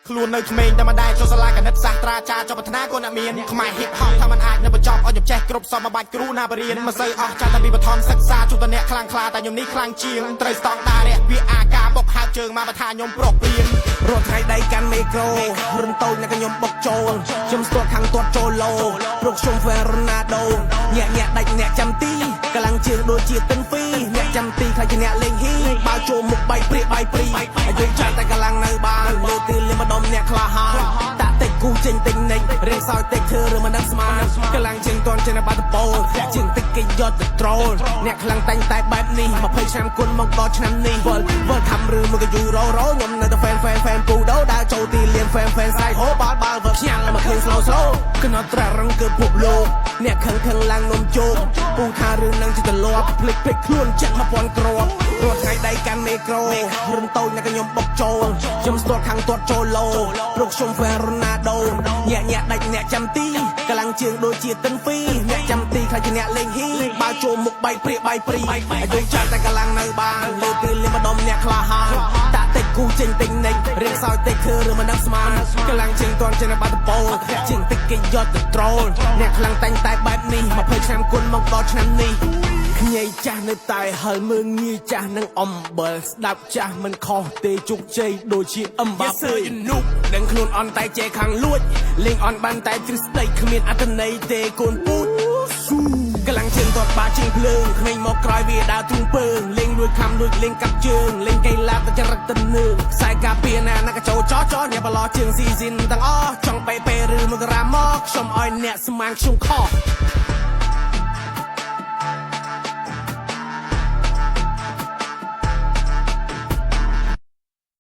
ខ្លួននៅក្មេងតែមិនដែរចូលសាលាកណិតសាស្ត្រាចារ្យចប់ប្រាថ្នាគោលអ្នកមានខ្មែរហ៊ីបហបថាมันអាចនៅបញ្ចប់ឲ្យខ្ញុំចេះគ្រប់សពបាច់គ្រូណាបរៀនមិនសូវអស់ចាស់តែពីបឋមសិក្សាជួបតអ្នកខ្លាំងខ្លាតែខ្ញុំនេះខ្លាំងជាងត្រូវស្តង់ដាររយៈវាអាការបុកហើបជើងមកបើថាខ្ញុំប្រុសព្រៀនរត់ថ្ងៃដៃកាន់មេក្រូរុនតូចអ្នកខ្ញុំបុកចូលខ្ញុំស្ទាត់ខាងទាត់ចូលឡូព្រោះខ្ញុំហ្វេរ៉ូណាដូញាក់ដាច់អ្នកចាំទីកម្លាំងជើងដូចជាទិនហ្វីអ្នកចាំទីខ្លាចជាអ្នកលេងហ៊ីបើចូលមុខបាយព្រាបាយព្រីអាយុចាស់តែកម្លាំងនៅបានលើទីលានម្ដុំអ្នកក្លាហានតាក់តិចគូចេញទិញនិចរៀងសោយតិចធ្វើឬមិនដឹងស្មានកម្លាំងជើងទាន់ចេញបាត់ពោលជើងតិចគេយកទៅត្រូលអ្នកខ្លាំងតែងតែបែបនេះ20ឆ្នាំគុណមកដល់ឆ្នាំនេះវល់ខំឬមកក៏យូររោខ្ញុំនៅតែហ្វេនពូដោដើរចូលទីលានហ្វេនស្រ័យហូបាល់វល់ឆ្ញាំមកឃើញ slow គណត្រារងគឺភពលោកអ្នកខឹងឡើងនំជោគពូថារឿងនឹងចិត្តលាប់ភ្លេចខ្លួនចាក់1000គ្រាប់រត់ថ្ងៃដៃកាន់មេក្រូរុនតូចអ្នកខ្ញុំបុកចូលខ្ញុំស្ទាត់ខាងទាត់ចូលឡូព្រោះខ្ញុំហ្វេរ៉ូណាដូញាក់ដាច់អ្នកចាំទីកម្លាំងជើងដូចជាទិនហ្វីអ្នកចាំទីខ្លាចជាអ្នកលេងហ៊ីបើចូលមុខបាយព្រាបាយព្រីអាយុចាស់តែកម្លាំងនៅបានលើទីលានម្ដុំអ្នកក្លាហានតាក់តិចគូចេញទិញនិចរៀងសោយតិចធ្វើឬមិនដឹងស្មានកម្លាំងជើងទាន់ចេញបាត់ពោលជើងតិចគេយកទៅត្រូលអ្នកខ្លាំងតែងតែបែបនេះ20ឆ្នាំគុណមកដល់ឆ្នាំនេះខ្ញីចាស់នៅតែហល់មើងងាយចាស់នឹងអំបិលស្ដាប់ចាស់មិនខុសទេជោគជ័យដូចជាអឹមបាពេនុកដឹងខ្លួនអន់តែចេះខាងលួចលេងអន់បានតែទ្រឹស្ដីគ្មានអត្តន័យទេកូនពូតកម្លាំងជើងទាត់បាជើងភ្លើងក្មេងមកក្រោយវាដើរទ្រូងពើងលេងលួចខំលួចលេងកាប់ជើងលេងកៃឡាទៅចរិតទៅនឿងខ្សែការពារណាកចូលចោអ្នកបឡោជើងស៊ីស៊ីនទាំងអស់ចង់បែឬមករាមកខ្ញុំឲ្យអ្នកស្មានខ្ញុំខុស